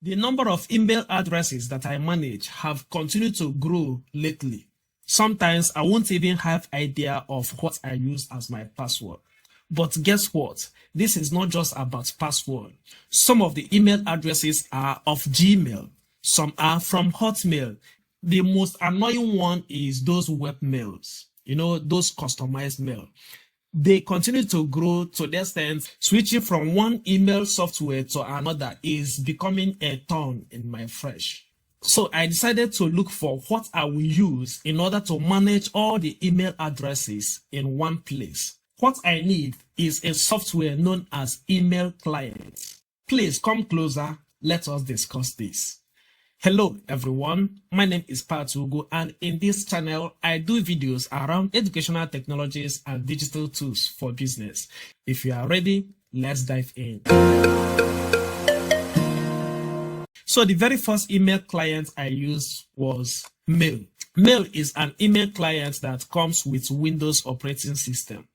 The number of email addresses that I manage have continued to grow lately. Sometimes I won't even have idea of what I use as my password. But guess what? This is not just about password. Some of the email addresses are of Gmail. Some are from Hotmail. The most annoying one is those web mails. Those customized mail. They continue to grow to the extent switching from one email software to another is becoming a thorn in my flesh. So I decided to look for what I will use in order to manage all the email addresses in one place. What I need is a software known as email client. Please come closer. Let us discuss this. Hello everyone, my name is Patugo, and in this channel I do videos around educational technologies and digital tools for business. If you are ready, let's dive in. So the very first email client I used was Mail. Mail is an email client that comes with Windows operating system.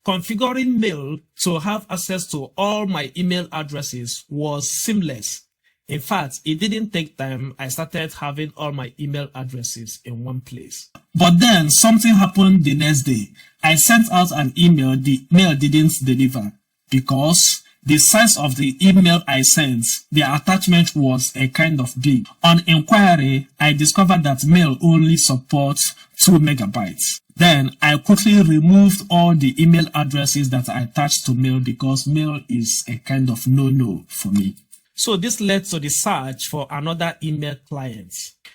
Configuring Mail to have access to all my email addresses was seamless. In fact, it didn't take time. I started having all my email addresses in one place. But then something happened the next day. I sent out an email. The mail didn't deliver because the size of the email I sent, the attachment was a kind of big. On inquiry, I discovered that Mail only supports 2 megabytes. Then I quickly removed all the email addresses that I attached to Mail because Mail is a kind of no-no for me. So this led to the search for another email client.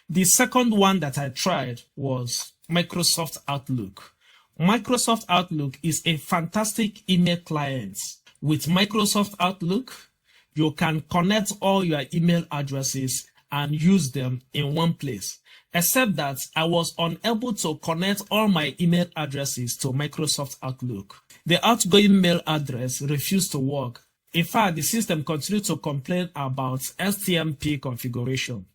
The second one that I tried was Microsoft Outlook. Microsoft Outlook is a fantastic email client. With Microsoft Outlook, you can connect all your email addresses and use them in one place. Except that I was unable to connect all my email addresses to Microsoft Outlook. The outgoing mail address refused to work. In fact, the system continued to complain about STMP configuration.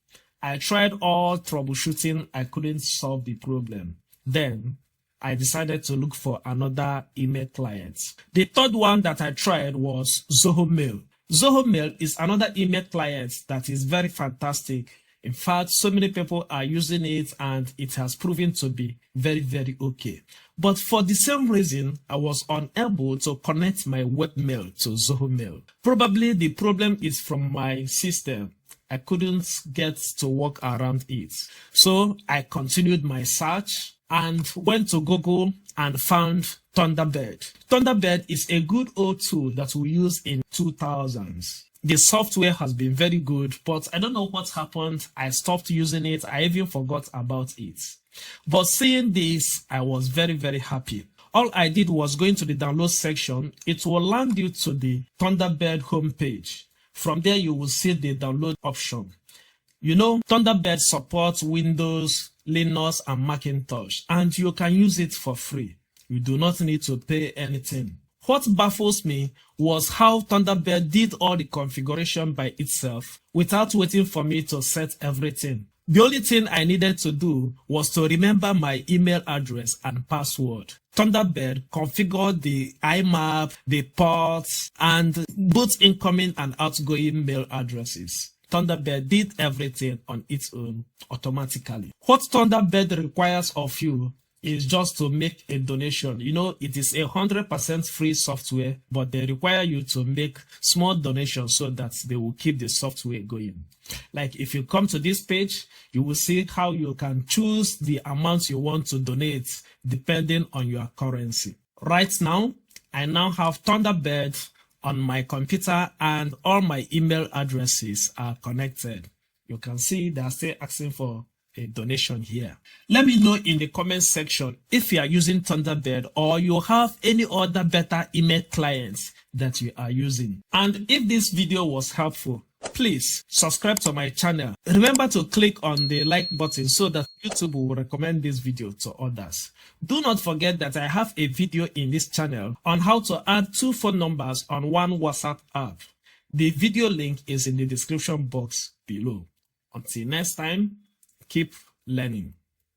I tried all troubleshooting. I couldn't solve the problem. Then I decided to look for another email client. The third one that I tried was Zoho Mail. Zoho Mail is another email client that is very fantastic. In fact, so many people are using it and it has proven to be very, very okay. But for the same reason, I was unable to connect my webmail to Zoho Mail. Probably the problem is from my system. I couldn't get to work around it. So I continued my search and went to Google and found Thunderbird. Thunderbird is a good old tool that we use in 2000s. The software has been very good, but I don't know what happened. I stopped using it. I even forgot about it. But seeing this, I was very, very happy. All I did was go into the download section. It will land you to the Thunderbird homepage. From there, you will see the download option. Thunderbird supports Windows, Linux, and Macintosh, and you can use it for free. You do not need to pay anything. What baffles me was how Thunderbird did all the configuration by itself without waiting for me to set everything. The only thing I needed to do was to remember my email address and password. Thunderbird configured the IMAP, the ports, and both incoming and outgoing mail addresses. Thunderbird did everything on its own automatically. What Thunderbird requires of you is just to make a donation. It is 100% free software, but they require you to make small donations so that they will keep the software going. Like if you come to this page, you will see how you can choose the amount you want to donate depending on your currency. Right now, I now have Thunderbird on my computer and all my email addresses are connected. You can see they are still asking for a donation here. Let me know in the comment section if you are using Thunderbird or you have any other better email clients that you are using. And if this video was helpful, please subscribe to my channel. Remember to click on the like button so that YouTube will recommend this video to others. Do not forget that I have a video in this channel on how to add 2 phone numbers on one WhatsApp app. The video link is in the description box below. Until next time, keep learning.